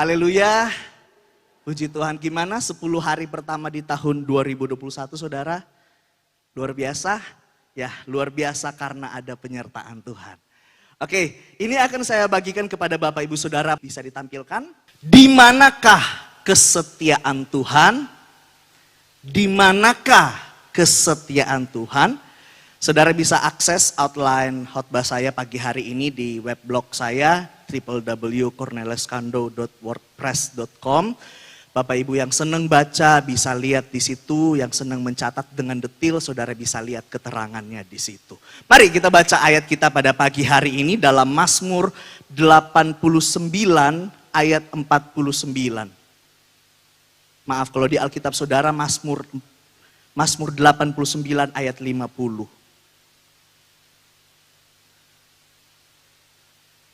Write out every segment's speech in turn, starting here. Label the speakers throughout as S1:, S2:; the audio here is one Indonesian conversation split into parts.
S1: Haleluya. Puji Tuhan, gimana 10 hari pertama di tahun 2021 saudara? Luar biasa? Ya, luar biasa karena ada penyertaan Tuhan. Oke, ini akan saya bagikan kepada Bapak Ibu Saudara, bisa ditampilkan. Di manakah kesetiaan Tuhan? Di manakah kesetiaan Tuhan? Saudara bisa akses outline khotbah saya pagi hari ini di webblog saya www.corneliuskando.wordpress.com. Bapak Ibu yang senang baca bisa lihat di situ, yang senang mencatat dengan detil, saudara bisa lihat keterangannya di situ. Mari kita baca ayat kita pada pagi hari ini dalam Mazmur 89 ayat 49. Maaf kalau di Alkitab saudara Mazmur 89 ayat 50.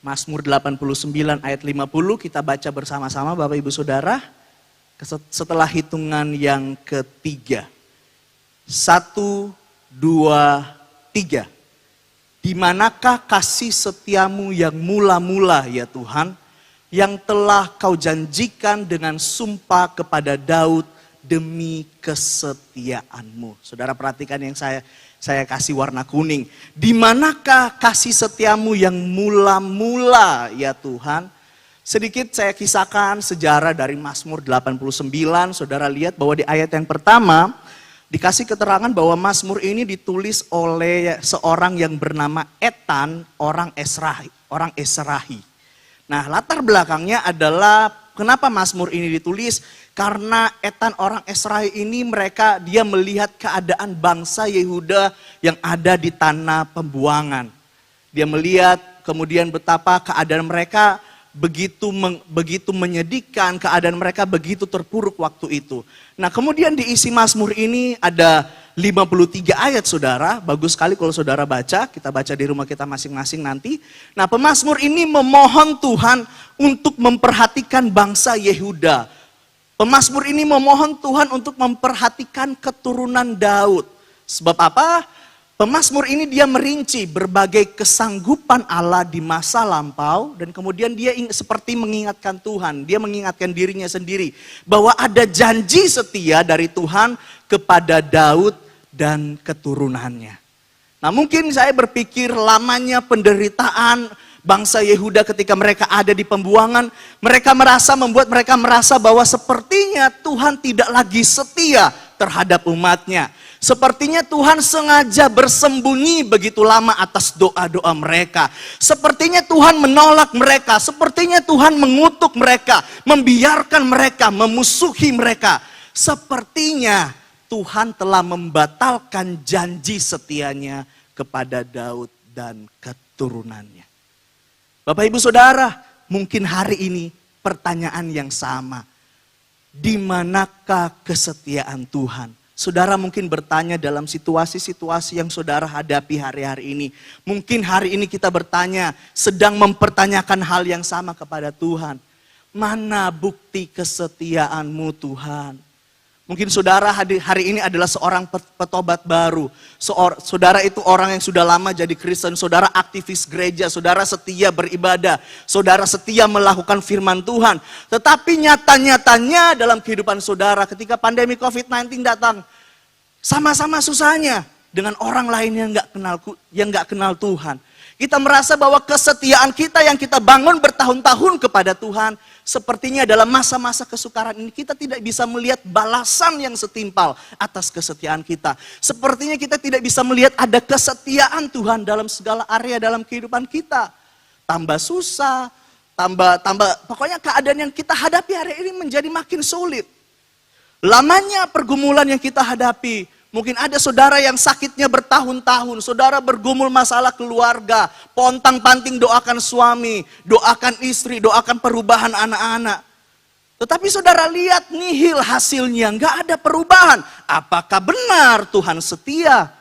S1: Mazmur 89 ayat 50 kita baca bersama-sama Bapak Ibu Saudara. Setelah hitungan yang ketiga. 1, 2, 3. Di manakah kasih setiamu yang mula-mula ya Tuhan, yang telah kau janjikan dengan sumpah kepada Daud demi kesetiaanmu. Saudara perhatikan yang saya kasih warna kuning. Di manakah kasih setiamu yang mula-mula ya Tuhan? Sedikit saya kisahkan sejarah dari Mazmur 89. Saudara lihat bahwa di ayat yang pertama dikasih keterangan bahwa Mazmur ini ditulis oleh seorang yang bernama Etan, orang Esrahi. Nah, latar belakangnya adalah kenapa Mazmur ini ditulis? Karena Etan orang Esrahi ini dia melihat keadaan bangsa Yehuda yang ada di tanah pembuangan. Dia melihat kemudian betapa keadaan mereka begitu menyedihkan, keadaan mereka begitu terpuruk waktu itu. Nah, kemudian diisi Mazmur ini ada 53 ayat saudara, bagus sekali kalau saudara baca, kita baca di rumah kita masing-masing nanti. Nah, pemazmur ini memohon Tuhan untuk memperhatikan bangsa Yehuda. Pemazmur ini memohon Tuhan untuk memperhatikan keturunan Daud. Sebab apa? Pemazmur ini dia merinci berbagai kesanggupan Allah di masa lampau dan kemudian dia seperti mengingatkan Tuhan, dia mengingatkan dirinya sendiri bahwa ada janji setia dari Tuhan kepada Daud dan keturunannya. Nah, mungkin saya berpikir lamanya penderitaan bangsa Yehuda ketika mereka ada di pembuangan, membuat mereka merasa bahwa sepertinya Tuhan tidak lagi setia terhadap umatnya. Sepertinya Tuhan sengaja bersembunyi begitu lama atas doa-doa mereka. Sepertinya Tuhan menolak mereka. Sepertinya Tuhan mengutuk mereka. Membiarkan mereka, memusuhi mereka. Sepertinya Tuhan telah membatalkan janji setianya kepada Daud dan keturunannya. Bapak Ibu Saudara, mungkin hari ini pertanyaan yang sama. Di manakah kesetiaan Tuhan? Saudara mungkin bertanya dalam situasi-situasi yang saudara hadapi hari-hari ini. Mungkin hari ini kita bertanya, sedang mempertanyakan hal yang sama kepada Tuhan. Mana bukti kesetiaanmu Tuhan? Mungkin saudara hari ini adalah seorang petobat baru. Saudara itu orang yang sudah lama jadi Kristen. Saudara aktivis gereja. Saudara setia beribadah. Saudara setia melakukan firman Tuhan. Tetapi nyata-nyatanya dalam kehidupan saudara ketika pandemi COVID-19 datang. Sama-sama susahnya dengan orang lain yang gak kenal Tuhan. Kita merasa bahwa kesetiaan kita yang kita bangun bertahun-tahun kepada Tuhan, sepertinya dalam masa-masa kesukaran ini kita tidak bisa melihat balasan yang setimpal atas kesetiaan kita. Sepertinya kita tidak bisa melihat ada kesetiaan Tuhan dalam segala area dalam kehidupan kita. Tambah susah, pokoknya keadaan yang kita hadapi hari ini menjadi makin sulit. Lamanya pergumulan yang kita hadapi. Mungkin ada saudara yang sakitnya bertahun-tahun. Saudara bergumul masalah keluarga. Pontang-panting doakan suami. Doakan istri. Doakan perubahan anak-anak. Tetapi saudara lihat nihil hasilnya. Nggak ada perubahan. Apakah benar Tuhan setia?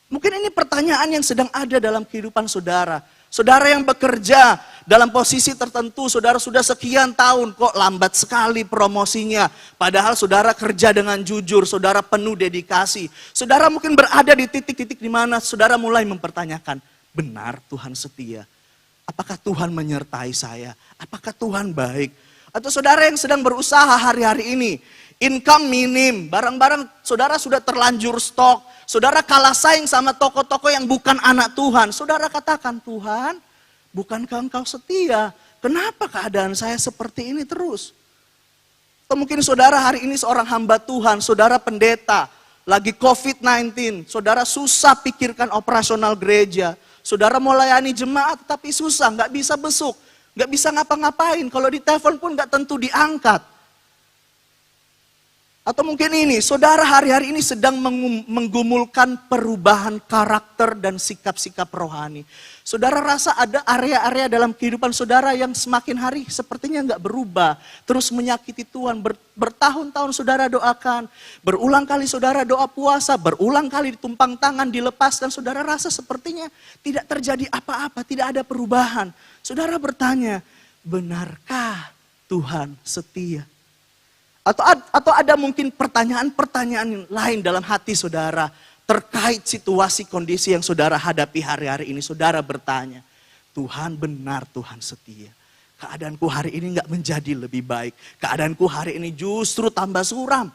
S1: Mungkin ini pertanyaan yang sedang ada dalam kehidupan saudara. Saudara yang bekerja dalam posisi tertentu, saudara sudah sekian tahun kok lambat sekali promosinya. Padahal saudara kerja dengan jujur, saudara penuh dedikasi. Saudara mungkin berada di titik-titik di mana saudara mulai mempertanyakan, benar Tuhan setia? Apakah Tuhan menyertai saya? Apakah Tuhan baik? Atau saudara yang sedang berusaha hari-hari ini, income minim, barang-barang saudara sudah terlanjur stok, saudara kalah saing sama toko-toko yang bukan anak Tuhan. Saudara katakan, Tuhan, bukankah Engkau setia? Kenapa keadaan saya seperti ini terus? Atau mungkin saudara hari ini seorang hamba Tuhan, saudara pendeta, lagi COVID-19, saudara susah pikirkan operasional gereja. Saudara mau layani jemaat tapi susah, nggak bisa besuk, nggak bisa ngapa-ngapain. Kalau ditelepon pun nggak tentu diangkat. Atau mungkin ini, saudara hari-hari ini sedang menggumulkan perubahan karakter dan sikap-sikap rohani. Saudara rasa ada area-area dalam kehidupan saudara yang semakin hari sepertinya nggak berubah. Terus menyakiti Tuhan, bertahun-tahun saudara doakan. Berulang kali saudara doa puasa, berulang kali ditumpang tangan, dilepaskan. Saudara rasa sepertinya tidak terjadi apa-apa, tidak ada perubahan. Saudara bertanya, benarkah Tuhan setia? Atau ada mungkin pertanyaan-pertanyaan lain dalam hati saudara terkait situasi kondisi yang saudara hadapi hari-hari ini. Saudara bertanya, Tuhan benar, Tuhan setia. Keadaanku hari ini gak menjadi lebih baik. Keadaanku hari ini justru tambah suram.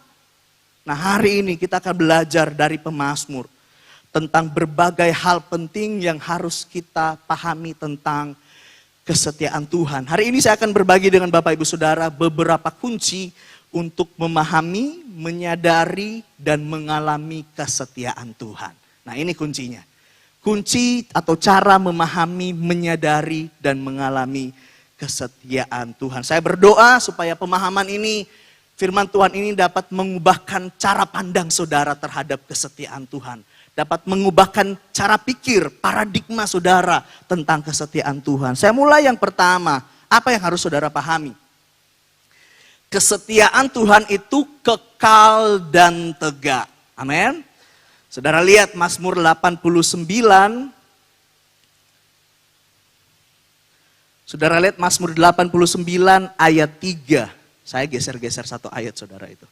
S1: Nah hari ini kita akan belajar dari pemazmur tentang berbagai hal penting yang harus kita pahami tentang kesetiaan Tuhan. Hari ini saya akan berbagi dengan Bapak Ibu Saudara beberapa kunci untuk memahami, menyadari, dan mengalami kesetiaan Tuhan. Nah ini kuncinya. Kunci atau cara memahami, menyadari, dan mengalami kesetiaan Tuhan. Saya berdoa supaya pemahaman ini, firman Tuhan ini dapat mengubahkan cara pandang saudara terhadap kesetiaan Tuhan. Dapat mengubahkan cara pikir, paradigma saudara tentang kesetiaan Tuhan. Saya mulai yang pertama, apa yang harus saudara pahami? Kesetiaan Tuhan itu kekal dan tegak. Amin. Saudara lihat Mazmur 89. Saudara lihat Mazmur 89 ayat 3. Saya geser-geser satu ayat saudara itu.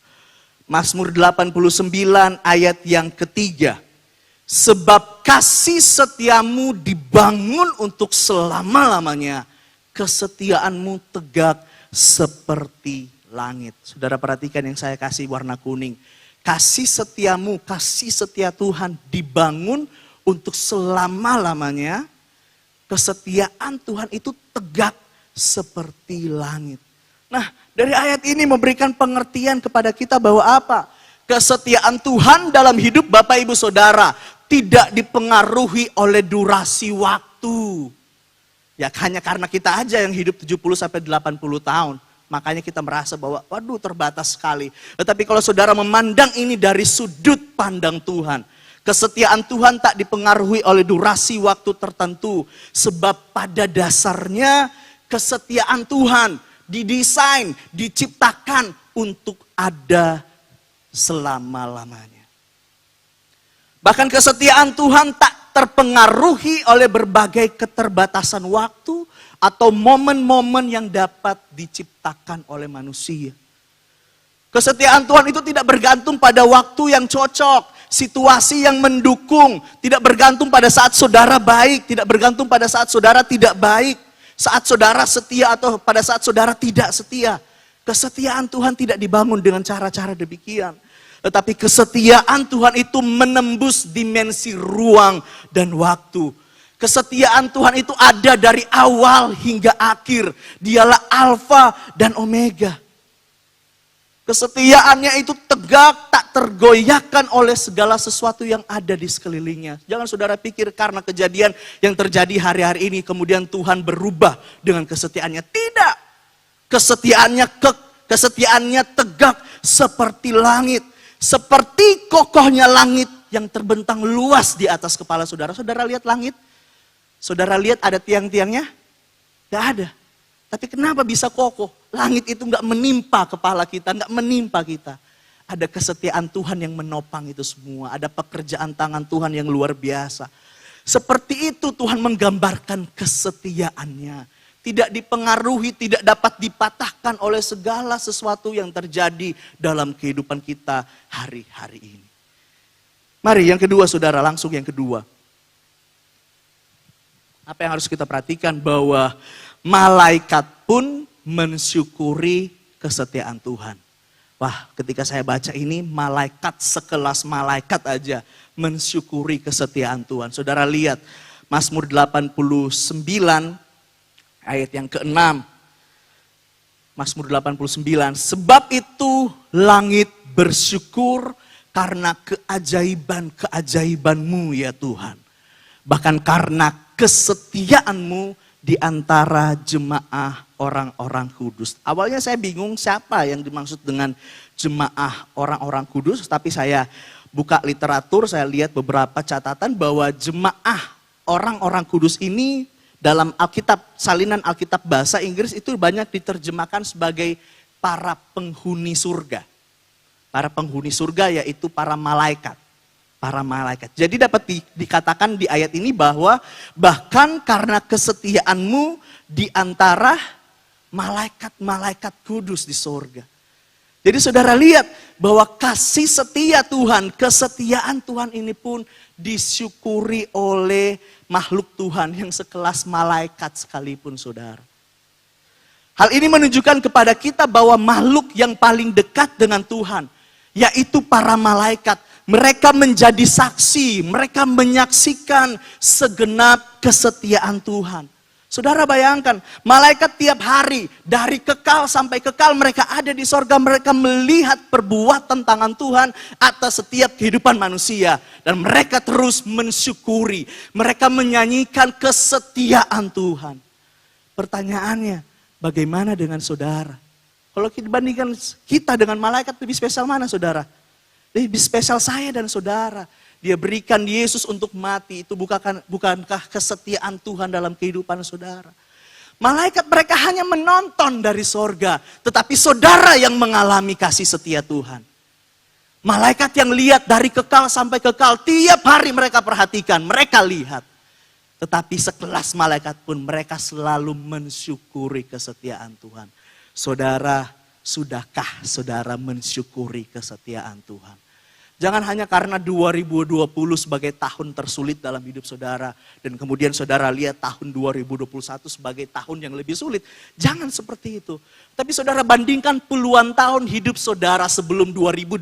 S1: Mazmur 89 ayat yang ketiga. Sebab kasih setiamu dibangun untuk selama-lamanya. Kesetiaanmu tegak seperti langit. Saudara perhatikan yang saya kasih warna kuning. Kasih setiamu, kasih setia Tuhan dibangun untuk selama-lamanya. Kesetiaan Tuhan itu tegak seperti langit. Nah, dari ayat ini memberikan pengertian kepada kita bahwa apa? Kesetiaan Tuhan dalam hidup Bapak Ibu Saudara tidak dipengaruhi oleh durasi waktu. Ya hanya karena kita aja yang hidup 70 sampai 80 tahun. Makanya kita merasa bahwa waduh terbatas sekali. Tetapi kalau saudara memandang ini dari sudut pandang Tuhan. Kesetiaan Tuhan tak dipengaruhi oleh durasi waktu tertentu. Sebab pada dasarnya kesetiaan Tuhan didesain, diciptakan untuk ada selama-lamanya. Bahkan kesetiaan Tuhan tak terpengaruhi oleh berbagai keterbatasan waktu atau momen-momen yang dapat diciptakan oleh manusia. Kesetiaan Tuhan itu tidak bergantung pada waktu yang cocok, situasi yang mendukung, tidak bergantung pada saat saudara baik, tidak bergantung pada saat saudara tidak baik, saat saudara setia atau pada saat saudara tidak setia. Kesetiaan Tuhan tidak dibangun dengan cara-cara demikian. Tetapi kesetiaan Tuhan itu menembus dimensi ruang dan waktu. Kesetiaan Tuhan itu ada dari awal hingga akhir. Dialah Alfa dan Omega. Kesetiaannya itu tegak, tak tergoyahkan oleh segala sesuatu yang ada di sekelilingnya. Jangan saudara pikir karena kejadian yang terjadi hari-hari ini kemudian Tuhan berubah dengan kesetiaannya. Tidak. Kesetiaannya tegak seperti langit. Seperti kokohnya langit yang terbentang luas di atas kepala saudara. Saudara lihat langit? Saudara lihat ada tiang-tiangnya? Gak ada. Tapi kenapa bisa kokoh? Langit itu gak menimpa kepala kita, gak menimpa kita. Ada kesetiaan Tuhan yang menopang itu semua. Ada pekerjaan tangan Tuhan yang luar biasa. Seperti itu Tuhan menggambarkan kesetiaannya. Tidak dipengaruhi, tidak dapat dipatahkan oleh segala sesuatu yang terjadi dalam kehidupan kita hari-hari ini. Mari yang kedua saudara, langsung yang kedua. Apa yang harus kita perhatikan? Bahwa malaikat pun mensyukuri kesetiaan Tuhan. Wah, ketika saya baca ini, malaikat sekelas malaikat aja mensyukuri kesetiaan Tuhan. Saudara lihat, Mazmur 89 ayat yang ke-6. Mazmur 89, sebab itu langit bersyukur karena keajaiban-keajaiban-Mu ya Tuhan. Bahkan karena kesetiaan-Mu di antara jemaah orang-orang kudus. Awalnya saya bingung siapa yang dimaksud dengan jemaah orang-orang kudus. Tapi saya buka literatur, saya lihat beberapa catatan bahwa jemaah orang-orang kudus ini dalam Alkitab, salinan Alkitab bahasa Inggris itu banyak diterjemahkan sebagai para penghuni surga. Para penghuni surga yaitu para malaikat. Para malaikat. Jadi dapat dikatakan di ayat ini bahwa bahkan karena kesetiaan-Mu di antara malaikat-malaikat kudus di surga. Jadi saudara lihat bahwa kasih setia Tuhan, kesetiaan Tuhan ini pun disyukuri oleh makhluk Tuhan yang sekelas malaikat sekalipun saudara. Hal ini menunjukkan kepada kita bahwa makhluk yang paling dekat dengan Tuhan, yaitu para malaikat, mereka menjadi saksi, mereka menyaksikan segenap kesetiaan Tuhan. Saudara bayangkan, malaikat tiap hari dari kekal sampai kekal mereka ada di sorga, mereka melihat perbuatan tangan Tuhan atas setiap kehidupan manusia. Dan mereka terus mensyukuri, mereka menyanyikan kesetiaan Tuhan. Pertanyaannya, bagaimana dengan saudara? Kalau kita bandingkan kita dengan malaikat, lebih spesial mana saudara? Lebih spesial saya dan saudara. Dia berikan Yesus untuk mati. Itu bukankah kesetiaan Tuhan dalam kehidupan saudara? Malaikat mereka hanya menonton dari sorga. Tetapi saudara yang mengalami kasih setia Tuhan. Malaikat yang lihat dari kekal sampai kekal. Tiap hari mereka perhatikan, mereka lihat. Tetapi sekelas malaikat pun mereka selalu mensyukuri kesetiaan Tuhan. Saudara, sudahkah saudara mensyukuri kesetiaan Tuhan? Jangan hanya karena 2020 sebagai tahun tersulit dalam hidup saudara. Dan kemudian saudara lihat tahun 2021 sebagai tahun yang lebih sulit. Jangan seperti itu. Tapi saudara bandingkan puluhan tahun hidup saudara sebelum 2020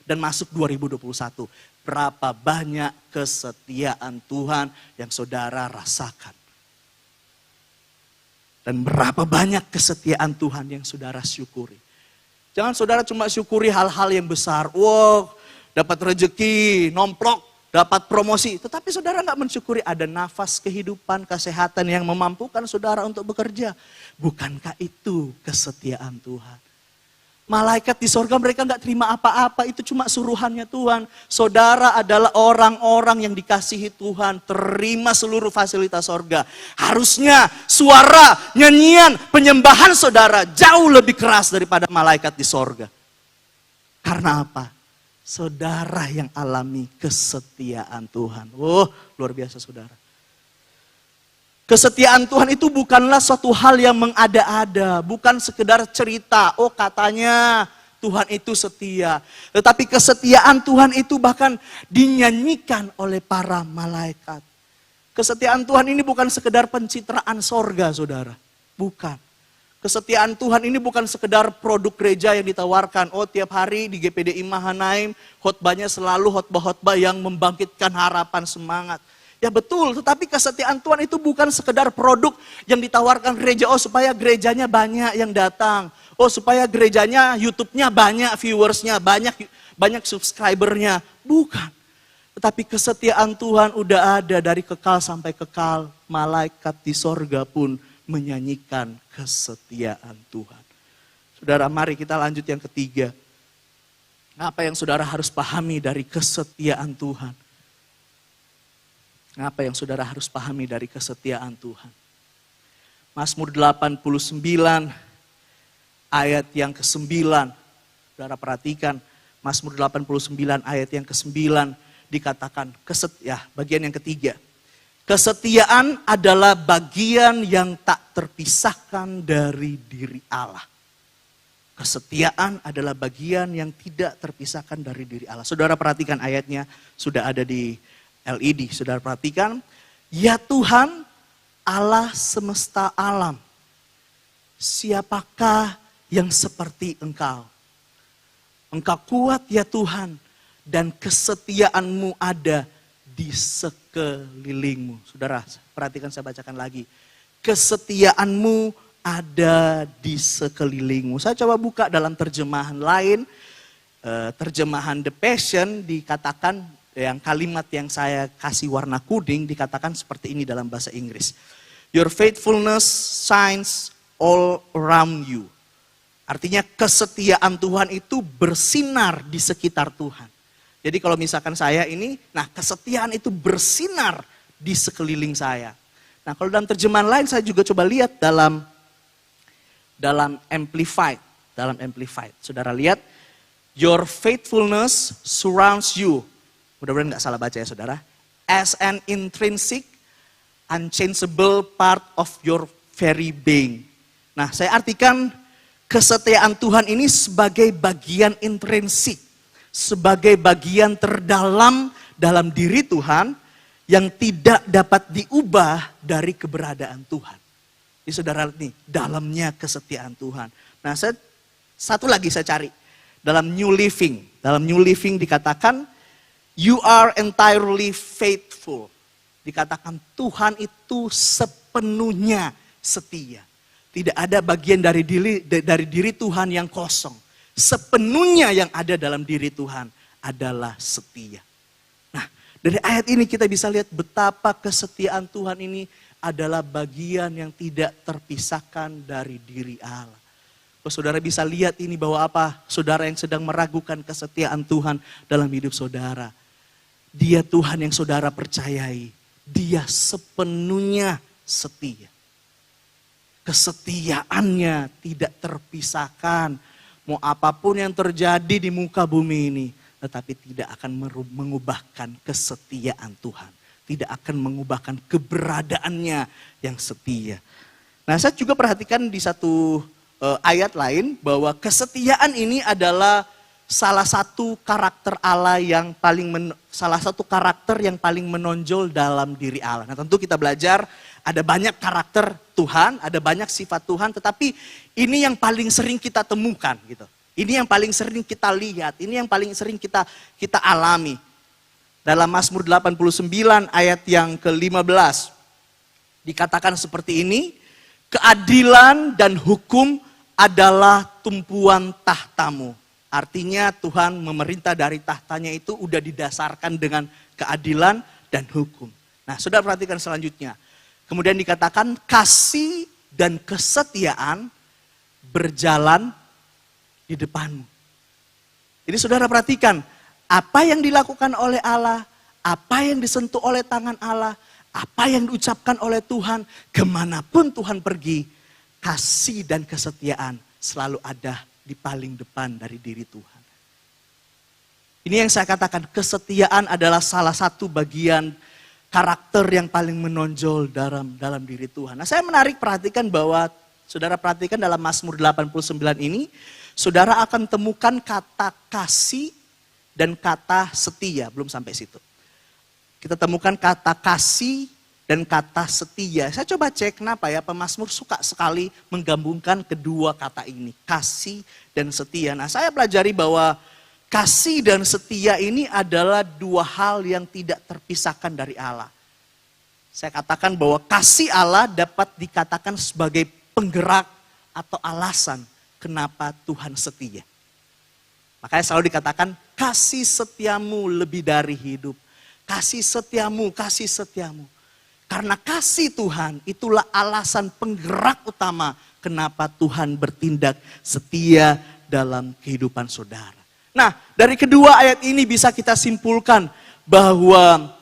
S1: dan masuk 2021. Berapa banyak kesetiaan Tuhan yang saudara rasakan. Dan berapa banyak kesetiaan Tuhan yang saudara syukuri. Jangan saudara cuma syukuri hal-hal yang besar. Wow, dapat rezeki, nomplok, dapat promosi. Tetapi saudara nggak mensyukuri ada nafas kehidupan, kesehatan yang memampukan saudara untuk bekerja. Bukankah itu kesetiaan Tuhan? Malaikat di sorga mereka nggak terima apa-apa, itu cuma suruhannya Tuhan. Saudara adalah orang-orang yang dikasihi Tuhan, terima seluruh fasilitas sorga. Harusnya suara, nyanyian, penyembahan saudara jauh lebih keras daripada malaikat di sorga. Karena apa? Saudara yang alami kesetiaan Tuhan. Oh, luar biasa saudara. Kesetiaan Tuhan itu bukanlah suatu hal yang mengada-ada, bukan sekedar cerita, oh katanya Tuhan itu setia. Tetapi kesetiaan Tuhan itu bahkan dinyanyikan oleh para malaikat. Kesetiaan Tuhan ini bukan sekedar pencitraan sorga saudara, bukan. Kesetiaan Tuhan ini bukan sekedar produk gereja yang ditawarkan. Oh tiap hari di GPDI Mahanaim, khotbahnya selalu khotbah-khotbah yang membangkitkan harapan semangat. Ya betul, tetapi kesetiaan Tuhan itu bukan sekedar produk yang ditawarkan gereja. Oh supaya gerejanya banyak yang datang. Oh supaya gerejanya YouTube-nya banyak viewersnya, banyak subscribernya. Bukan. Tetapi kesetiaan Tuhan udah ada dari kekal sampai kekal. Malaikat di sorga pun menyanyikan kesetiaan Tuhan. Saudara, mari kita lanjut yang ketiga. Apa yang saudara harus pahami dari kesetiaan Tuhan? Apa yang saudara harus pahami dari kesetiaan Tuhan? Mazmur 89 ayat yang ke-9. Saudara perhatikan Mazmur 89 ayat yang ke-9 dikatakan bagian yang ketiga. Kesetiaan adalah bagian yang tak terpisahkan dari diri Allah. Kesetiaan adalah bagian yang tidak terpisahkan dari diri Allah. Saudara perhatikan ayatnya sudah ada di LED, saudara perhatikan. Ya Tuhan, Allah semesta alam, siapakah yang seperti Engkau? Engkau kuat ya Tuhan, dan kesetiaan-Mu ada di sekelilingmu. Saudara, perhatikan saya bacakan lagi. Kesetiaan-Mu ada di sekelilingmu. Saya coba buka dalam terjemahan lain. Terjemahan The Passion dikatakan, yang kalimat yang saya kasih warna kuning dikatakan seperti ini dalam bahasa Inggris. Your faithfulness shines all around you. Artinya kesetiaan Tuhan itu bersinar di sekitar Tuhan. Jadi kalau misalkan saya ini, nah kesetiaan itu bersinar di sekeliling saya. Nah kalau dalam terjemahan lain saya juga coba lihat dalam Amplified. Dalam Amplified. Saudara lihat, your faithfulness surrounds you. Mudah-mudahan gak salah baca ya saudara. As an intrinsic, unchangeable part of your very being. Nah saya artikan kesetiaan Tuhan ini sebagai bagian intrinsik, sebagai bagian terdalam dalam diri Tuhan yang tidak dapat diubah dari keberadaan Tuhan. Ini saudara nih, dalamnya kesetiaan Tuhan. Nah, satu lagi saya cari dalam New Living. Dalam New Living dikatakan, you are entirely faithful. Dikatakan Tuhan itu sepenuhnya setia. Tidak ada bagian dari diri Tuhan yang kosong. Sepenuhnya yang ada dalam diri Tuhan adalah setia. Nah, dari ayat ini kita bisa lihat betapa kesetiaan Tuhan ini adalah bagian yang tidak terpisahkan dari diri Allah. Kalau saudara bisa lihat ini bahwa apa? Saudara yang sedang meragukan kesetiaan Tuhan dalam hidup saudara. Dia Tuhan yang saudara percayai. Dia sepenuhnya setia. Kesetiaannya tidak terpisahkan. Mau apapun yang terjadi di muka bumi ini, tetapi tidak akan mengubahkan kesetiaan Tuhan. Tidak akan mengubahkan keberadaannya yang setia. Nah saya juga perhatikan di satu ayat lain bahwa kesetiaan ini adalah salah satu karakter Allah yang salah satu karakter yang paling menonjol dalam diri Allah. Nah tentu kita belajar ada banyak karakter Tuhan, ada banyak sifat Tuhan, tetapi ini yang paling sering kita temukan gitu. Ini yang paling sering kita lihat, ini yang paling sering kita alami. Dalam Mazmur 89 ayat yang ke-15 dikatakan seperti ini, keadilan dan hukum adalah tumpuan tahtamu. Artinya Tuhan memerintah dari tahtanya itu udah didasarkan dengan keadilan dan hukum. Nah saudara perhatikan selanjutnya. Kemudian dikatakan kasih dan kesetiaan berjalan di depanmu. Jadi saudara perhatikan apa yang dilakukan oleh Allah, apa yang disentuh oleh tangan Allah, apa yang diucapkan oleh Tuhan, kemanapun Tuhan pergi, kasih dan kesetiaan selalu ada di paling depan dari diri Tuhan. Ini yang saya katakan, kesetiaan adalah salah satu bagian karakter yang paling menonjol dalam diri Tuhan. Nah saya menarik perhatikan bahwa, saudara perhatikan dalam Mazmur 89 ini, saudara akan temukan kata kasih dan kata setia, belum sampai situ. Kita temukan kata kasih dan kata setia. Saya coba cek kenapa ya pemazmur suka sekali menggabungkan kedua kata ini, kasih dan setia. Nah saya pelajari bahwa kasih dan setia ini adalah dua hal yang tidak terpisahkan dari Allah. Saya katakan bahwa kasih Allah dapat dikatakan sebagai penggerak atau alasan kenapa Tuhan setia. Makanya selalu dikatakan kasih setiamu lebih dari hidup. Kasih setiamu, kasih setiamu. Karena kasih Tuhan itulah alasan penggerak utama kenapa Tuhan bertindak setia dalam kehidupan saudara. Nah, dari kedua ayat ini bisa kita simpulkan bahwa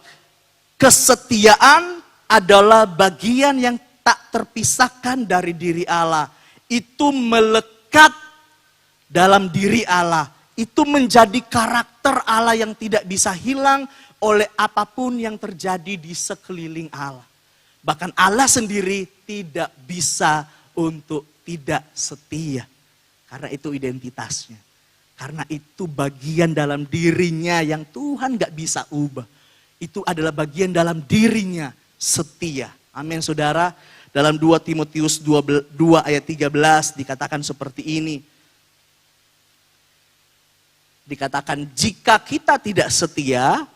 S1: kesetiaan adalah bagian yang tak terpisahkan dari diri Allah. Itu melekat dalam diri Allah. Itu menjadi karakter Allah yang tidak bisa hilang oleh apapun yang terjadi di sekeliling Allah. Bahkan Allah sendiri tidak bisa untuk tidak setia. Karena itu identitasnya. Karena itu bagian dalam dirinya yang Tuhan gak bisa ubah. Itu adalah bagian dalam dirinya setia. Amin saudara. Dalam 2 Timotius 2 ayat 13 dikatakan seperti ini. Dikatakan jika kita tidak setia,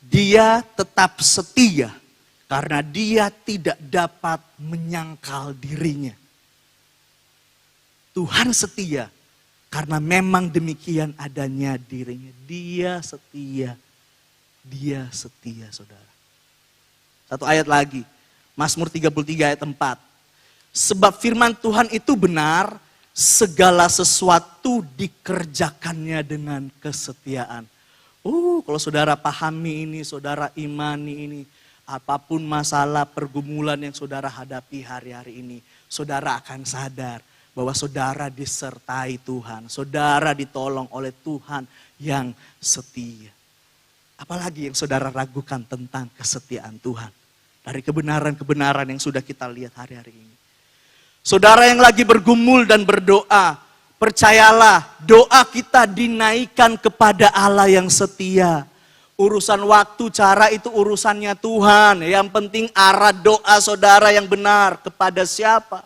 S1: dia tetap setia. Karena dia tidak dapat menyangkal dirinya. Tuhan setia. Karena memang demikian adanya dirinya. Dia setia. Dia setia saudara. Satu ayat lagi. Mazmur 33 ayat 4. Sebab firman Tuhan itu benar, segala sesuatu dikerjakannya dengan kesetiaan. Kalau saudara pahami ini, saudara imani ini, apapun masalah pergumulan yang saudara hadapi hari-hari ini, saudara akan sadar bahwa saudara disertai Tuhan, saudara ditolong oleh Tuhan yang setia. Apalagi yang saudara ragukan tentang kesetiaan Tuhan. Dari kebenaran-kebenaran yang sudah kita lihat hari-hari ini. Saudara yang lagi bergumul dan berdoa, percayalah doa kita dinaikkan kepada Allah yang setia. Urusan waktu, cara itu urusannya Tuhan. Yang penting arah doa saudara yang benar kepada siapa.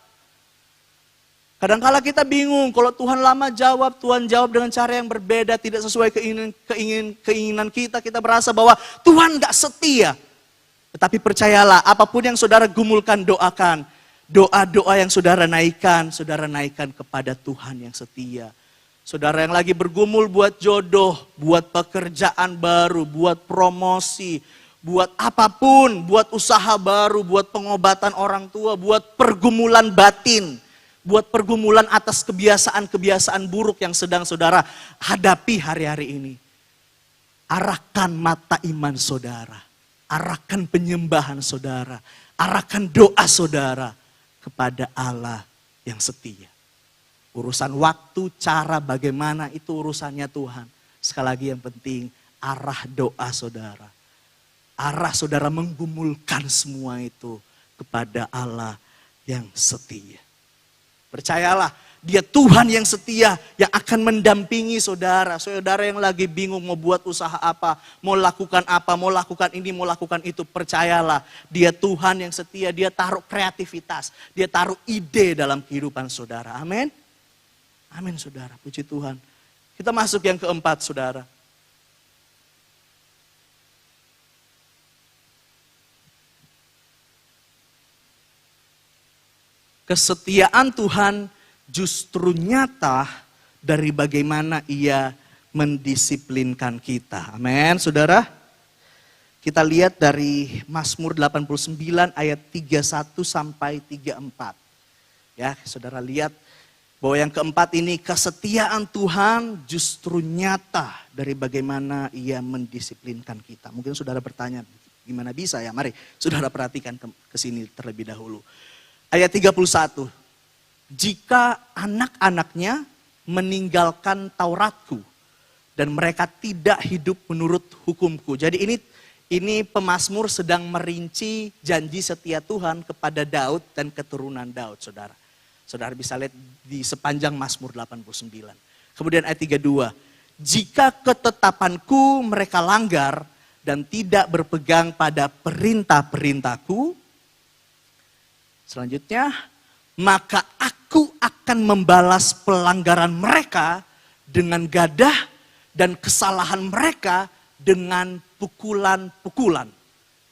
S1: Kadang-kala kita bingung, kalau Tuhan lama jawab, Tuhan jawab dengan cara yang berbeda, tidak sesuai keinginan kita. Kita berasa bahwa Tuhan gak setia. Tetapi percayalah, apapun yang saudara gumulkan, doakan. Doa-doa yang saudara naikkan kepada Tuhan yang setia. Saudara yang lagi bergumul buat jodoh, buat pekerjaan baru, buat promosi, buat apapun, buat usaha baru, buat pengobatan orang tua, buat pergumulan batin, buat pergumulan atas kebiasaan-kebiasaan buruk yang sedang saudara hadapi hari-hari ini. Arahkan mata iman saudara. Arahkan penyembahan saudara, arahkan doa saudara kepada Allah yang setia. Urusan waktu, cara bagaimana itu urusannya Tuhan. Sekali lagi yang penting arah doa saudara. Arah saudara menggumulkan semua itu kepada Allah yang setia. Percayalah, dia Tuhan yang setia yang akan mendampingi saudara. Saudara yang lagi bingung mau buat usaha apa, mau lakukan ini, mau lakukan itu. Percayalah, dia Tuhan yang setia, dia taruh kreativitas, dia taruh ide dalam kehidupan saudara. Amin. Amin saudara, puji Tuhan. Kita masuk yang keempat saudara. Kesetiaan Tuhan justru nyata dari bagaimana ia mendisiplinkan kita. Amin, saudara. Kita lihat dari Mazmur 89 ayat 31 sampai 34. Ya, saudara lihat bahwa yang keempat ini kesetiaan Tuhan justru nyata dari bagaimana ia mendisiplinkan kita. Mungkin saudara bertanya, gimana bisa ya? Mari saudara perhatikan ke sini terlebih dahulu. Ayat 31. Jika anak-anaknya meninggalkan Tauratku dan mereka tidak hidup menurut hukumku. Jadi ini pemazmur sedang merinci janji setia Tuhan kepada Daud dan keturunan Daud, saudara. Saudara bisa lihat di sepanjang Mazmur 89. Kemudian ayat 32. Jika ketetapanku mereka langgar dan tidak berpegang pada perintah-perintahku. Selanjutnya, maka aku akan membalas pelanggaran mereka dengan gadah dan kesalahan mereka dengan pukulan-pukulan.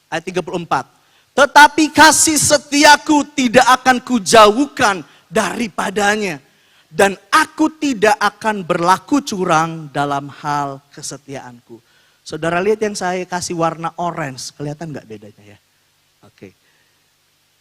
S1: Ayat 34. Tetapi kasih setiaku tidak akan kujauhkan daripadanya. Dan aku tidak akan berlaku curang dalam hal kesetiaanku. Saudara lihat yang saya kasih warna orange. Kelihatan gak bedanya ya? Oke.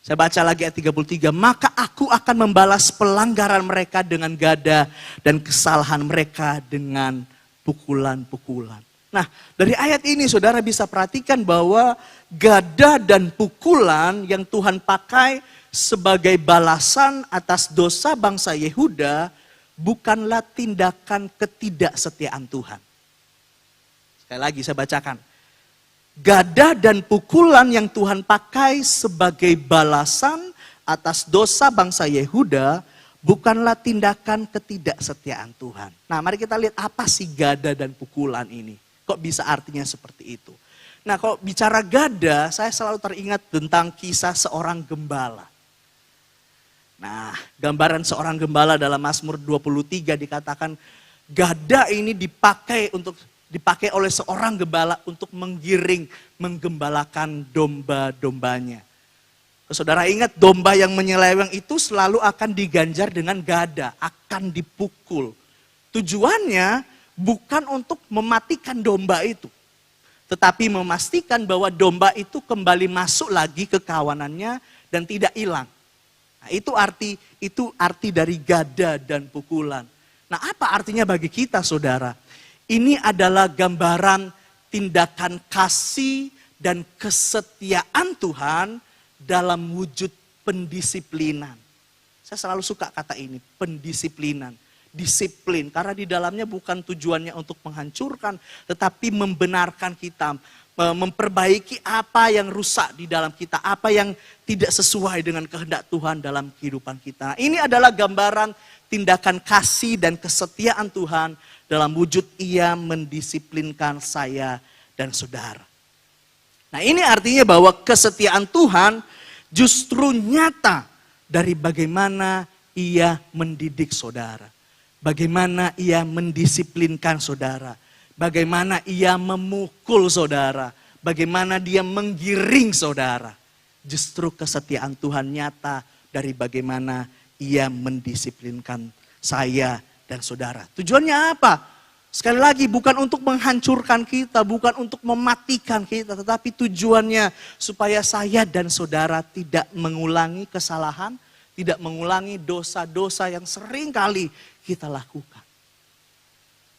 S1: Saya baca lagi ayat 33, maka aku akan membalas pelanggaran mereka dengan gada dan kesalahan mereka dengan pukulan-pukulan. Nah, dari ayat ini saudara bisa perhatikan bahwa gada dan pukulan yang Tuhan pakai sebagai balasan atas dosa bangsa Yehuda bukanlah tindakan ketidaksetiaan Tuhan. Sekali lagi saya bacakan. Gada dan pukulan yang Tuhan pakai sebagai balasan atas dosa bangsa Yehuda bukanlah tindakan ketidaksetiaan Tuhan. Nah, mari kita lihat apa sih gada dan pukulan ini. Kok bisa artinya seperti itu? Nah, kalau bicara gada, saya selalu teringat tentang kisah seorang gembala. Nah, gambaran seorang gembala dalam Mazmur 23 dikatakan gada ini dipakai oleh seorang gembala untuk menggiring, menggembalakan domba-dombanya. Saudara ingat domba yang menyeleweng itu selalu akan diganjar dengan gada, akan dipukul. Tujuannya bukan untuk mematikan domba itu, tetapi memastikan bahwa domba itu kembali masuk lagi ke kawanannya dan tidak hilang. Nah, itu arti dari gada dan pukulan. Nah, apa artinya bagi kita, saudara? Ini adalah gambaran tindakan kasih dan kesetiaan Tuhan dalam wujud pendisiplinan. Saya selalu suka kata ini, pendisiplinan, disiplin. Karena di dalamnya bukan tujuannya untuk menghancurkan, tetapi membenarkan kita, memperbaiki apa yang rusak di dalam kita, apa yang tidak sesuai dengan kehendak Tuhan dalam kehidupan kita. Nah, ini adalah gambaran tindakan kasih dan kesetiaan Tuhan dalam wujud Ia mendisiplinkan saya dan saudara. Nah, ini artinya bahwa kesetiaan Tuhan justru nyata dari bagaimana Ia mendidik saudara. Bagaimana Ia mendisiplinkan saudara. Bagaimana Ia memukul saudara. Bagaimana Dia menggiring saudara. Justru kesetiaan Tuhan nyata dari bagaimana Ia mendisiplinkan saya dan saudara. Tujuannya apa? Sekali lagi bukan untuk menghancurkan kita, bukan untuk mematikan kita, tetapi tujuannya supaya saya dan saudara tidak mengulangi kesalahan, tidak mengulangi dosa-dosa yang sering kali kita lakukan.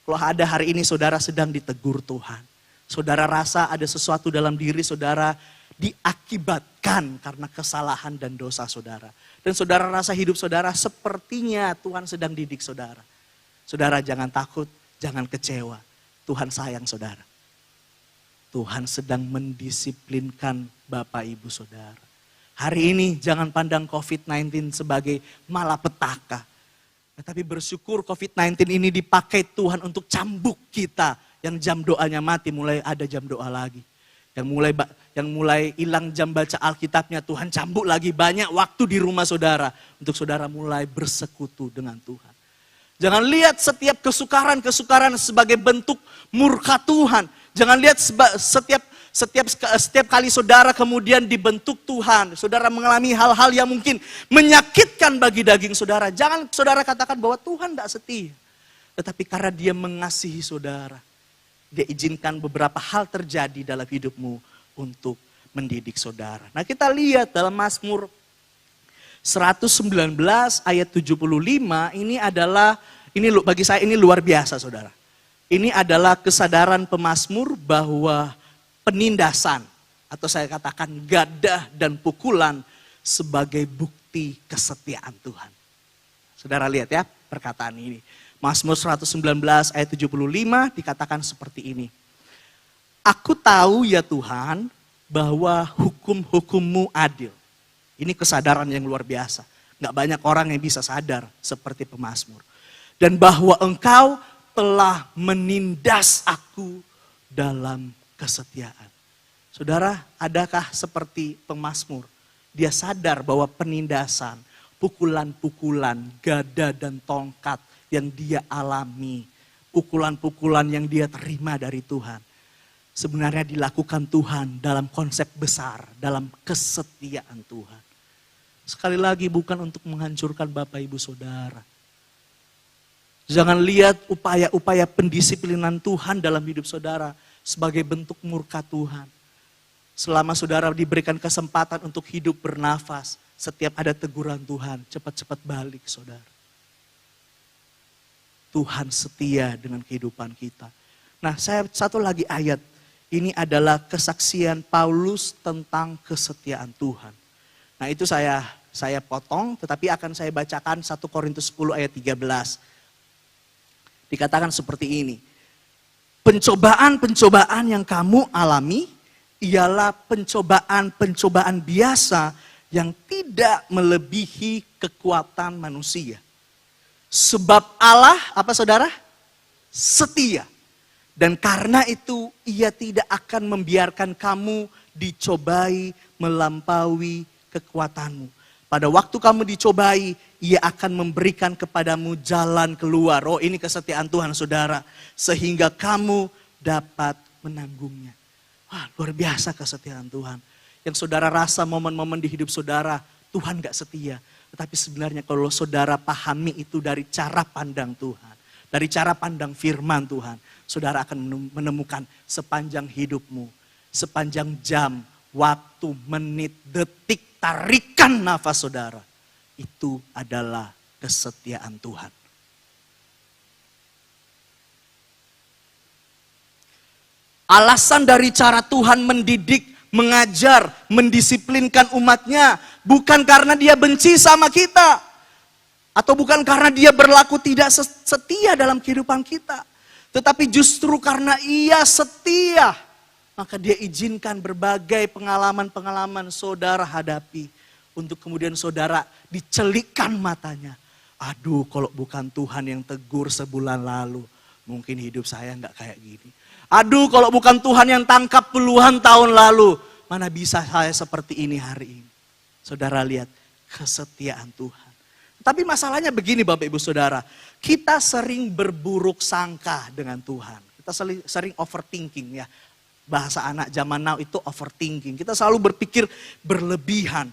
S1: Kalau ada hari ini saudara sedang ditegur Tuhan, saudara rasa ada sesuatu dalam diri saudara diakibatkan karena kesalahan dan dosa saudara. Dan saudara rasa hidup saudara sepertinya Tuhan sedang didik saudara. Saudara jangan takut. Jangan kecewa, Tuhan sayang saudara. Tuhan sedang mendisiplinkan Bapak Ibu saudara. Hari ini jangan pandang COVID-19 sebagai malapetaka. Tetapi bersyukur COVID-19 ini dipakai Tuhan untuk cambuk kita. Yang jam doanya mati mulai ada jam doa lagi. Yang mulai hilang jam baca Alkitabnya Tuhan cambuk lagi, banyak waktu di rumah saudara. Untuk saudara mulai bersekutu dengan Tuhan. Jangan lihat setiap kesukaran sebagai bentuk murka Tuhan. Jangan lihat setiap kali saudara kemudian dibentuk Tuhan. Saudara mengalami hal-hal yang mungkin menyakitkan bagi daging saudara. Jangan saudara katakan bahwa Tuhan tidak setia. Tetapi karena Dia mengasihi saudara. Dia izinkan beberapa hal terjadi dalam hidupmu untuk mendidik saudara. Nah, kita lihat dalam Mazmur 119 ayat 75 ini bagi saya ini luar biasa saudara. Ini adalah kesadaran pemazmur bahwa penindasan atau saya katakan gadah dan pukulan sebagai bukti kesetiaan Tuhan. Saudara lihat ya perkataan ini. Mazmur 119 ayat 75 dikatakan seperti ini. Aku tahu ya Tuhan bahwa hukum-hukum-Mu adil. Ini kesadaran yang luar biasa. Gak banyak orang yang bisa sadar seperti pemazmur. Dan bahwa Engkau telah menindas aku dalam kesetiaan. Saudara, adakah seperti pemazmur? Dia sadar bahwa penindasan, pukulan-pukulan, gada dan tongkat yang dia alami. Pukulan-pukulan yang dia terima dari Tuhan. Sebenarnya dilakukan Tuhan dalam konsep besar, dalam kesetiaan Tuhan. Sekali lagi bukan untuk menghancurkan Bapak Ibu Saudara. Jangan lihat upaya-upaya pendisiplinan Tuhan dalam hidup saudara sebagai bentuk murka Tuhan. Selama saudara diberikan kesempatan untuk hidup bernafas, setiap ada teguran Tuhan, cepat-cepat balik saudara. Tuhan setia dengan kehidupan kita. Nah, saya satu lagi ayat. Ini adalah kesaksian Paulus tentang kesetiaan Tuhan. Nah, itu saya potong, tetapi akan saya bacakan 1 Korintus 10 ayat 13. Dikatakan seperti ini. Pencobaan-pencobaan yang kamu alami ialah pencobaan-pencobaan biasa yang tidak melebihi kekuatan manusia. Sebab Allah, apa saudara? Setia. Dan karena itu ia tidak akan membiarkan kamu dicobai melampaui kekuatanmu. Pada waktu kamu dicobai, ia akan memberikan kepadamu jalan keluar. Oh, ini kesetiaan Tuhan, saudara. Sehingga kamu dapat menanggungnya. Wah, luar biasa kesetiaan Tuhan. Yang saudara rasa momen-momen di hidup saudara, Tuhan gak setia. Tetapi sebenarnya kalau saudara pahami itu dari cara pandang Tuhan. Dari cara pandang firman Tuhan. Saudara akan menemukan sepanjang hidupmu. Sepanjang jam, waktu, menit, detik, tarikan nafas saudara. Itu adalah kesetiaan Tuhan. Alasan dari cara Tuhan mendidik, mengajar, mendisiplinkan umatnya. Bukan karena dia benci sama kita. Atau bukan karena dia berlaku tidak setia dalam kehidupan kita. Tetapi justru karena ia setia. Maka dia izinkan berbagai pengalaman-pengalaman saudara hadapi. Untuk kemudian saudara dicelikkan matanya. Aduh, kalau bukan Tuhan yang tegur sebulan lalu. Mungkin hidup saya nggak kayak gini. Aduh, kalau bukan Tuhan yang tangkap puluhan tahun lalu. Mana bisa saya seperti ini hari ini. Saudara lihat kesetiaan Tuhan. Tapi masalahnya begini Bapak Ibu Saudara. Kita sering berburuk sangka dengan Tuhan. Kita sering overthinking ya. Bahasa anak zaman now itu overthinking. Kita selalu berpikir berlebihan.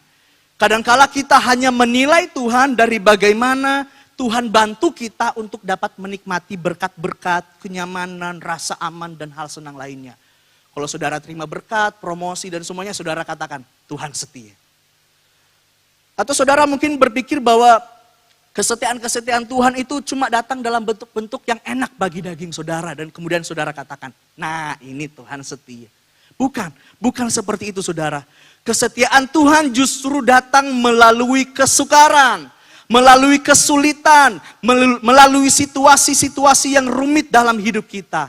S1: Kadangkala kita hanya menilai Tuhan dari bagaimana Tuhan bantu kita untuk dapat menikmati berkat-berkat, kenyamanan, rasa aman dan hal senang lainnya. Kalau saudara terima berkat, promosi dan semuanya saudara katakan Tuhan setia. Atau saudara mungkin berpikir bahwa kesetiaan-kesetiaan Tuhan itu cuma datang dalam bentuk-bentuk yang enak bagi daging saudara. Dan kemudian saudara katakan, nah ini Tuhan setia. Bukan seperti itu saudara. Kesetiaan Tuhan justru datang melalui kesukaran, melalui kesulitan, melalui situasi-situasi yang rumit dalam hidup kita.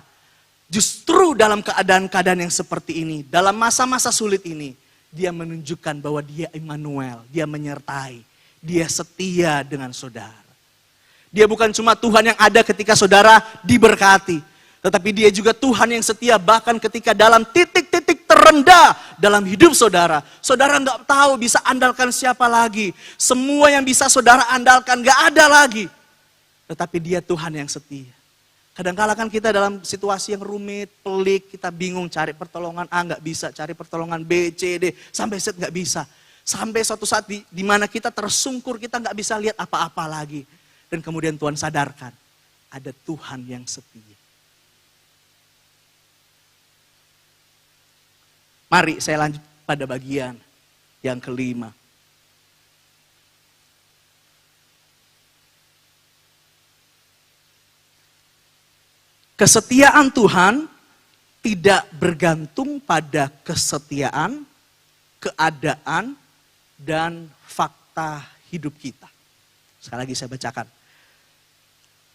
S1: Justru dalam keadaan-keadaan yang seperti ini, dalam masa-masa sulit ini, dia menunjukkan bahwa dia Immanuel, dia menyertai, dia setia dengan saudara. Dia bukan cuma Tuhan yang ada ketika saudara diberkati, tetapi dia juga Tuhan yang setia bahkan ketika dalam titik-titik terendah dalam hidup saudara. Saudara nggak tahu bisa andalkan siapa lagi. Semua yang bisa saudara andalkan nggak ada lagi. Tetapi dia Tuhan yang setia. Kadang-kala kan kita dalam situasi yang rumit, pelik, kita bingung cari pertolongan A nggak bisa, cari pertolongan B, C, D, sampai Z nggak bisa. Sampai suatu saat di mana kita tersungkur, kita nggak bisa lihat apa-apa lagi. Dan kemudian Tuhan sadarkan, ada Tuhan yang setia. Mari saya lanjut pada bagian yang kelima. Kesetiaan Tuhan tidak bergantung pada kesetiaan, keadaan, dan fakta hidup kita. Sekali lagi saya bacakan.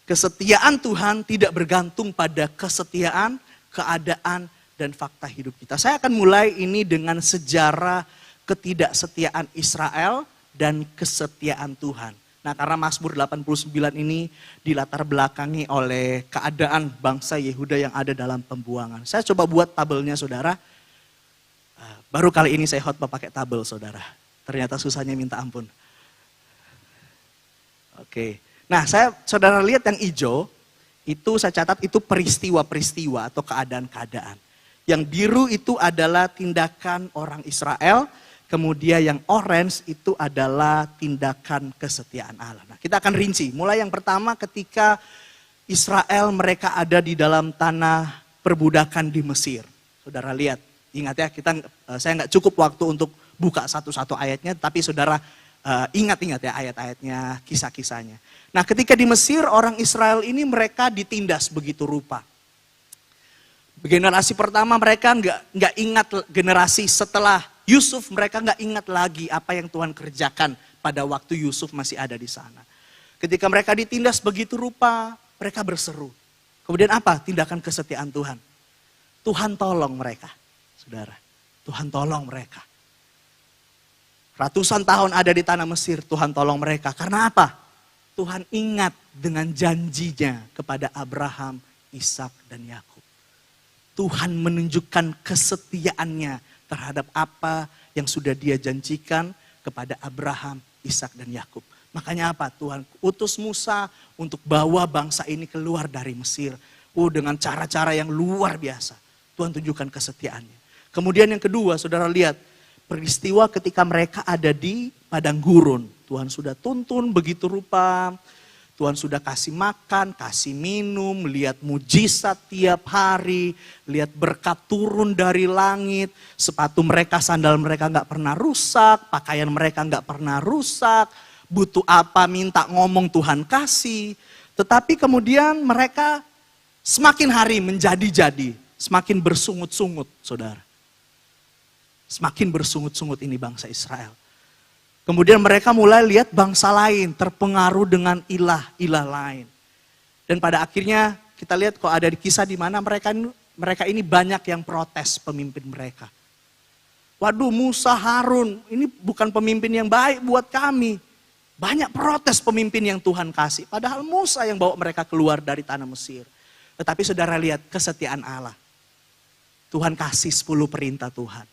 S1: Kesetiaan Tuhan tidak bergantung pada kesetiaan, keadaan, dan fakta hidup kita. Saya akan mulai ini dengan sejarah ketidaksetiaan Israel dan kesetiaan Tuhan. Nah, karena Mazmur 89 ini dilatar belakangi oleh keadaan bangsa Yehuda yang ada dalam pembuangan. Saya coba buat tabelnya saudara. Baru kali ini saya khotbah pakai tabel saudara. Ternyata susahnya minta ampun. Oke. Nah, saudara lihat yang hijau, itu saya catat itu peristiwa-peristiwa atau keadaan-keadaan. Yang biru itu adalah tindakan orang Israel. Kemudian yang orange itu adalah tindakan kesetiaan Allah. Nah, kita akan rinci. Mulai yang pertama ketika Israel mereka ada di dalam tanah perbudakan di Mesir. Saudara lihat, ingat ya, saya nggak cukup waktu untuk buka satu-satu ayatnya, tapi saudara ingat-ingat ya ayat-ayatnya, kisah-kisahnya. Nah, ketika di Mesir orang Israel ini mereka ditindas begitu rupa. Generasi pertama mereka nggak ingat, generasi setelah Yusuf mereka nggak ingat lagi apa yang Tuhan kerjakan pada waktu Yusuf masih ada di sana. Ketika mereka ditindas begitu rupa, mereka berseru. Kemudian apa? Tindakan kesetiaan Tuhan. Tuhan tolong mereka, saudara. Tuhan tolong mereka. Ratusan tahun ada di tanah Mesir, Tuhan tolong mereka. Karena apa? Tuhan ingat dengan janjinya kepada Abraham, Ishak dan Yakub. Tuhan menunjukkan kesetiaannya terhadap apa yang sudah dia janjikan kepada Abraham, Ishak dan Yakub. Makanya apa? Tuhan utus Musa untuk bawa bangsa ini keluar dari Mesir. Dengan cara-cara yang luar biasa. Tuhan tunjukkan kesetiaannya. Kemudian yang kedua, saudara lihat. Peristiwa ketika mereka ada di padang gurun. Tuhan sudah tuntun begitu rupa. Tuhan sudah kasih makan, kasih minum, lihat mujizat tiap hari. Lihat berkat turun dari langit. Sepatu mereka, sandal mereka gak pernah rusak. Pakaian mereka gak pernah rusak. Butuh apa minta ngomong Tuhan kasih. Tetapi kemudian mereka semakin hari menjadi-jadi. Semakin bersungut-sungut, saudara. Semakin bersungut-sungut ini bangsa Israel. Kemudian mereka mulai lihat bangsa lain terpengaruh dengan ilah-ilah lain. Dan pada akhirnya kita lihat kok ada di kisah di mana mereka ini banyak yang protes pemimpin mereka. Waduh, Musa, Harun, ini bukan pemimpin yang baik buat kami. Banyak protes pemimpin yang Tuhan kasih. Padahal Musa yang bawa mereka keluar dari tanah Mesir. Tetapi saudara lihat kesetiaan Allah. Tuhan kasih 10 perintah Tuhan.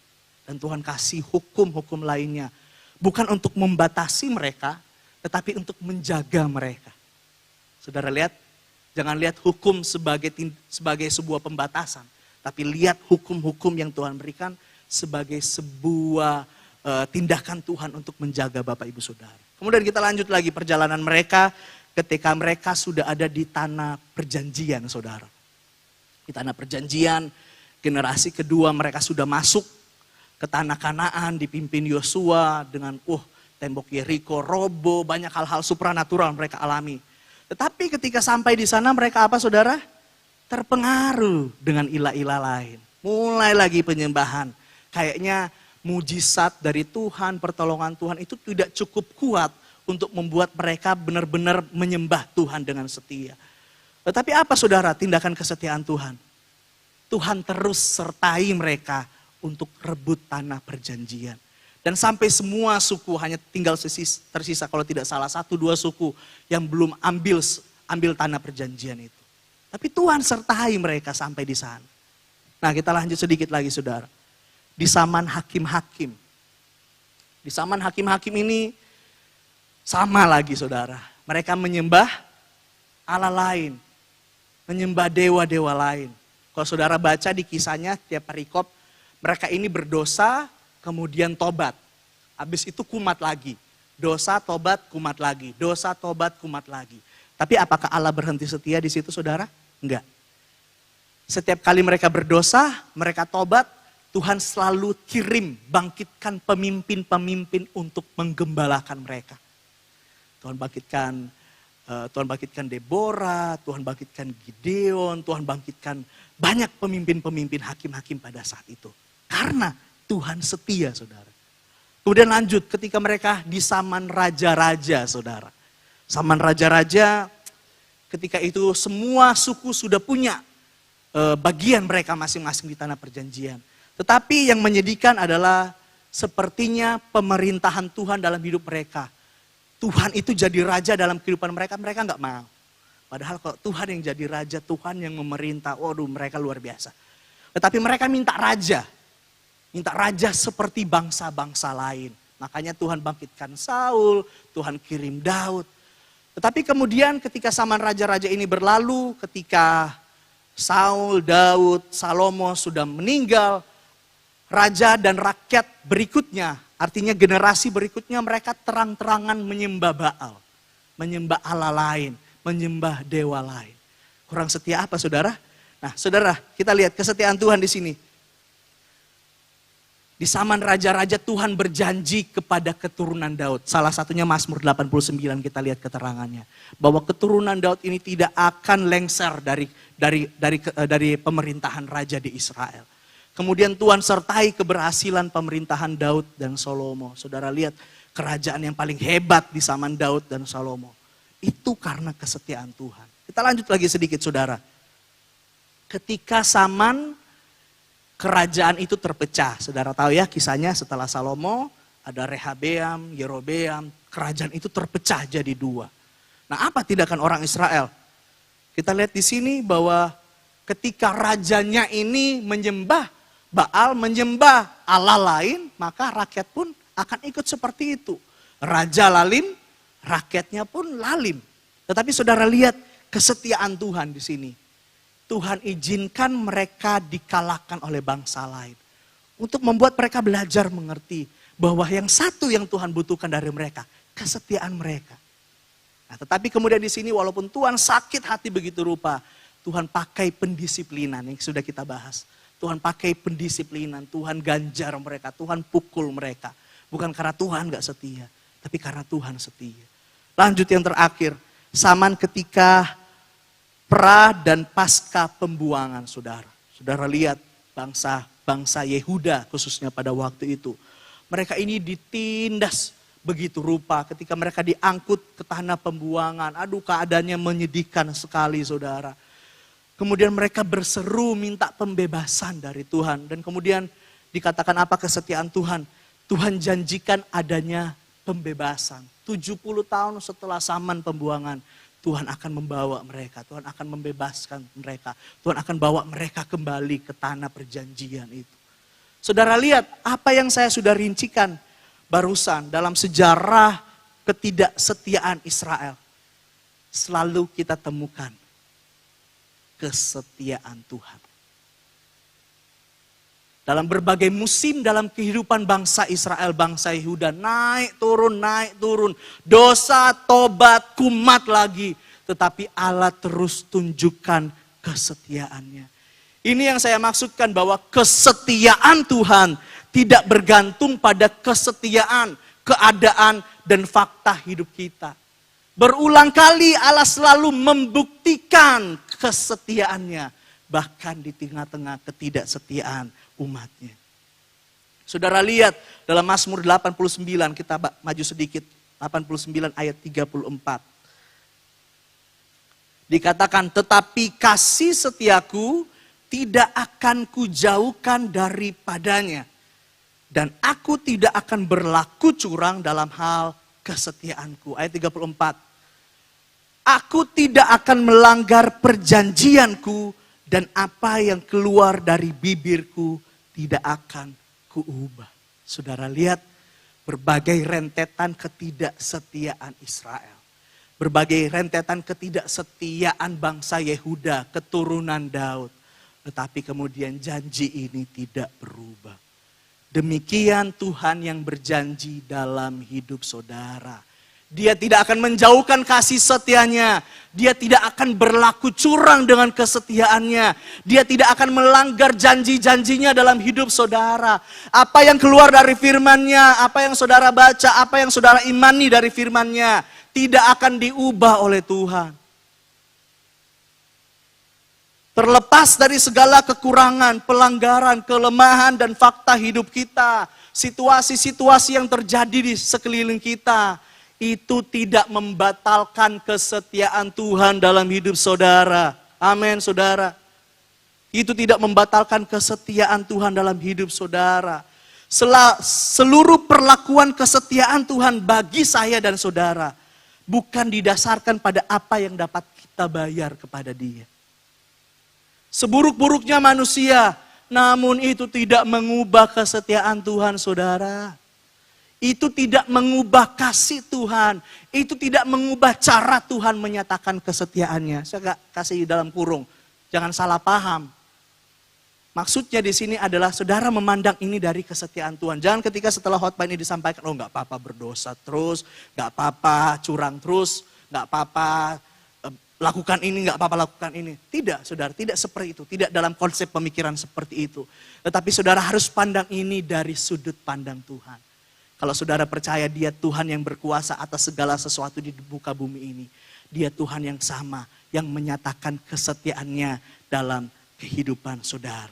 S1: Dan Tuhan kasih hukum-hukum lainnya. Bukan untuk membatasi mereka, tetapi untuk menjaga mereka. Saudara lihat, jangan lihat hukum sebagai sebuah pembatasan. Tapi lihat hukum-hukum yang Tuhan berikan sebagai sebuah tindakan Tuhan untuk menjaga Bapak Ibu Saudara. Kemudian kita lanjut lagi perjalanan mereka ketika mereka sudah ada di tanah perjanjian, saudara. Di tanah perjanjian, generasi kedua mereka sudah masuk ke tanah Kanaan dipimpin Yosua dengan tembok Yeriko roboh, banyak hal-hal supranatural mereka alami. Tetapi ketika sampai di sana mereka apa saudara? Terpengaruh dengan ilah-ilah lain. Mulai lagi penyembahan. Kayaknya mujizat dari Tuhan, pertolongan Tuhan itu tidak cukup kuat untuk membuat mereka benar-benar menyembah Tuhan dengan setia. Tetapi apa saudara tindakan kesetiaan Tuhan? Tuhan terus sertai mereka untuk rebut tanah perjanjian. Dan sampai semua suku hanya tinggal tersisa kalau tidak salah 1-2 suku yang belum ambil tanah perjanjian itu. Tapi Tuhan sertai mereka sampai di sana. Nah kita lanjut sedikit lagi saudara. Di zaman hakim-hakim. Di zaman hakim-hakim ini sama lagi saudara. Mereka menyembah Allah lain. Menyembah dewa-dewa lain. Kalau saudara baca di kisahnya tiap perikop, mereka ini berdosa, kemudian tobat. Habis itu kumat lagi. Dosa, tobat, kumat lagi. Dosa, tobat, kumat lagi. Tapi apakah Allah berhenti setia di situ saudara? Enggak. Setiap kali mereka berdosa, mereka tobat, Tuhan selalu kirim, bangkitkan pemimpin-pemimpin untuk menggembalakan mereka. Tuhan bangkitkan Deborah, Tuhan bangkitkan Gideon, Tuhan bangkitkan banyak pemimpin-pemimpin hakim-hakim pada saat itu. Karena Tuhan setia saudara. Kemudian lanjut ketika mereka di zaman raja-raja saudara. Zaman raja-raja ketika itu semua suku sudah punya bagian mereka masing-masing di tanah perjanjian. Tetapi yang menyedihkan adalah sepertinya pemerintahan Tuhan dalam hidup mereka. Tuhan itu jadi raja dalam kehidupan mereka, mereka gak mau. Padahal kalau Tuhan yang jadi raja, Tuhan yang memerintah, waduh mereka luar biasa. Tetapi mereka minta raja. Minta raja seperti bangsa-bangsa lain. Makanya Tuhan bangkitkan Saul, Tuhan kirim Daud. Tetapi kemudian ketika zaman raja-raja ini berlalu, ketika Saul, Daud, Salomo sudah meninggal, raja dan rakyat berikutnya, artinya generasi berikutnya mereka terang-terangan menyembah Baal. Menyembah Allah lain, menyembah dewa lain. Kurang setia apa saudara? Nah saudara, kita lihat kesetiaan Tuhan di sini. Di zaman raja-raja Tuhan berjanji kepada keturunan Daud. Salah satunya Mazmur 89 kita lihat keterangannya. Bahwa keturunan Daud ini tidak akan lengser dari pemerintahan raja di Israel. Kemudian Tuhan sertai keberhasilan pemerintahan Daud dan Salomo. Saudara lihat kerajaan yang paling hebat di zaman Daud dan Salomo. Itu karena kesetiaan Tuhan. Kita lanjut lagi sedikit saudara. Ketika zaman kerajaan itu terpecah. Saudara tahu ya kisahnya setelah Salomo ada Rehabeam, Yerobeam. Kerajaan itu terpecah jadi dua. Nah apa tindakan orang Israel? Kita lihat di sini bahwa Ketika rajanya ini menyembah Baal, menyembah Allah lain, maka rakyat pun akan ikut seperti itu. Raja lalim, rakyatnya pun lalim. Tetapi saudara lihat kesetiaan Tuhan di sini. Tuhan izinkan mereka dikalahkan oleh bangsa lain. Untuk membuat mereka belajar mengerti bahwa yang satu yang Tuhan butuhkan dari mereka, kesetiaan mereka. Nah, tetapi kemudian di sini walaupun Tuhan sakit hati begitu rupa, Tuhan pakai pendisiplinan yang sudah kita bahas. Tuhan pakai pendisiplinan, Tuhan ganjar mereka, Tuhan pukul mereka. Bukan karena Tuhan gak setia, tapi karena Tuhan setia. Lanjut yang terakhir, zaman ketika pra dan pasca pembuangan saudara. Saudara lihat bangsa Yehuda khususnya pada waktu itu. Mereka ini ditindas begitu rupa ketika mereka diangkut ke tanah pembuangan. Aduh, keadaannya menyedihkan sekali saudara. Kemudian mereka berseru minta pembebasan dari Tuhan. Dan kemudian dikatakan apa kesetiaan Tuhan? Tuhan janjikan adanya pembebasan. 70 tahun setelah zaman pembuangan, Tuhan akan membawa mereka. Tuhan akan membebaskan mereka. Tuhan akan bawa mereka kembali ke tanah perjanjian itu. Saudara lihat apa yang saya sudah rincikan barusan dalam sejarah ketidaksetiaan Israel. Selalu kita temukan kesetiaan Tuhan. Dalam berbagai musim dalam kehidupan bangsa Israel, bangsa Yehuda, naik turun. Dosa, tobat, kumat lagi. Tetapi Allah terus tunjukkan kesetiaannya. Ini yang saya maksudkan bahwa kesetiaan Tuhan tidak bergantung pada kesetiaan, keadaan, dan fakta hidup kita. Berulang kali Allah selalu membuktikan kesetiaannya. Bahkan di tengah-tengah ketidaksetiaan umatnya. Saudara lihat dalam Mazmur 89, kita maju sedikit. 89 ayat 34. Dikatakan, tetapi kasih setiaku tidak akan kujauhkan daripadanya. Dan aku tidak akan berlaku curang dalam hal kesetiaanku. Ayat 34. Aku tidak akan melanggar perjanjianku dan apa yang keluar dari bibirku tidak akan kuubah. Saudara lihat berbagai rentetan ketidaksetiaan Israel. Berbagai rentetan ketidaksetiaan bangsa Yehuda, keturunan Daud. Tetapi kemudian janji ini tidak berubah. Demikian Tuhan yang berjanji dalam hidup saudara. Dia tidak akan menjauhkan kasih setianya. Dia tidak akan berlaku curang dengan kesetiaannya. Dia tidak akan melanggar janji-janjinya dalam hidup saudara. Apa yang keluar dari firman-Nya, apa yang saudara baca, apa yang saudara imani dari firman-Nya, tidak akan diubah oleh Tuhan. Terlepas dari segala kekurangan, pelanggaran, kelemahan, dan fakta hidup kita. Situasi-situasi yang terjadi di sekeliling kita. Itu tidak membatalkan kesetiaan Tuhan dalam hidup saudara. Amin saudara. Itu tidak membatalkan kesetiaan Tuhan dalam hidup saudara. Seluruh perlakuan kesetiaan Tuhan bagi saya dan saudara. Bukan didasarkan pada apa yang dapat kita bayar kepada Dia. Seburuk-buruknya manusia, namun itu tidak mengubah kesetiaan Tuhan saudara. Itu tidak mengubah kasih Tuhan. Itu tidak mengubah cara Tuhan menyatakan kesetiaannya. Saya kasih dalam kurung, jangan salah paham. Maksudnya di sini adalah saudara memandang ini dari kesetiaan Tuhan. Jangan ketika setelah khotbah ini disampaikan, oh gak apa-apa berdosa terus, gak apa-apa curang terus, gak apa-apa lakukan ini, gak apa-apa lakukan ini. Tidak saudara, tidak seperti itu. Tidak dalam konsep pemikiran seperti itu. Tetapi saudara harus pandang ini dari sudut pandang Tuhan. Kalau saudara percaya Dia Tuhan yang berkuasa atas segala sesuatu di muka bumi ini. Dia Tuhan yang sama, yang menyatakan kesetiaannya dalam kehidupan saudara.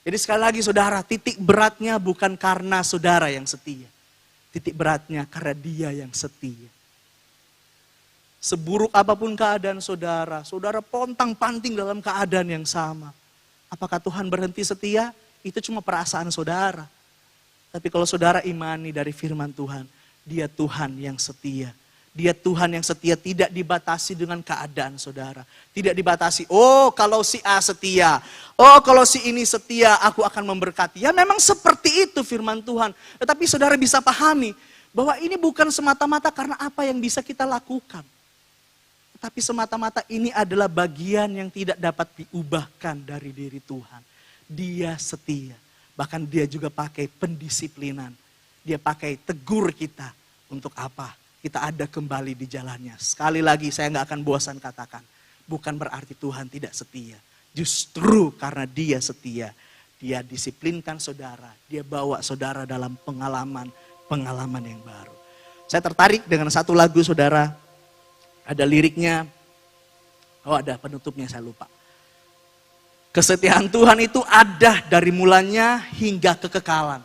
S1: Jadi sekali lagi saudara, titik beratnya bukan karena saudara yang setia. Titik beratnya karena Dia yang setia. Seburuk apapun keadaan saudara, saudara pontang-panting dalam keadaan yang sama. Apakah Tuhan berhenti setia? Itu cuma perasaan saudara. Tapi kalau saudara imani dari firman Tuhan, Dia Tuhan yang setia. Dia Tuhan yang setia, tidak dibatasi dengan keadaan saudara. Tidak dibatasi, oh kalau si A setia, oh kalau si ini setia, aku akan memberkati. Ya memang seperti itu firman Tuhan. Tetapi saudara bisa pahami bahwa ini bukan semata-mata karena apa yang bisa kita lakukan. Tapi semata-mata ini adalah bagian yang tidak dapat diubahkan dari diri Tuhan. Dia setia, bahkan dia juga pakai pendisiplinan. Dia pakai tegur kita untuk apa? Kita ada kembali di jalannya. Sekali lagi saya nggak akan bosan katakan. Bukan berarti Tuhan tidak setia. Justru karena dia setia. Dia disiplinkan saudara. Dia bawa saudara dalam pengalaman yang baru. Saya tertarik dengan satu lagu saudara. Ada liriknya. Oh ada penutupnya saya lupa. Kesetiaan Tuhan itu ada dari mulanya hingga kekekalan.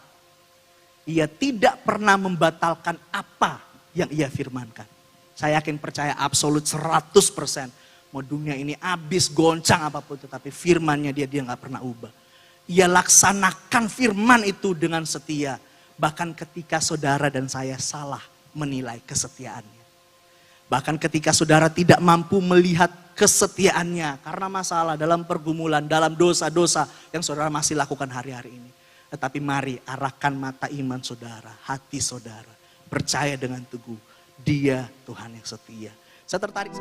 S1: Ia tidak pernah membatalkan apa yang ia firmankan. Saya yakin percaya absolut 100%. Mau dunia ini habis goncang apapun, tetapi firmannya dia nggak pernah ubah. Ia laksanakan firman itu dengan setia. Bahkan ketika saudara dan saya salah menilai kesetiaannya. Bahkan ketika saudara tidak mampu melihat kesetiaannya. Karena masalah dalam pergumulan, dalam dosa-dosa yang saudara masih lakukan hari-hari ini. Tetapi mari arahkan mata iman saudara, hati saudara. Percaya dengan teguh, dia Tuhan yang setia. Saya tertarik.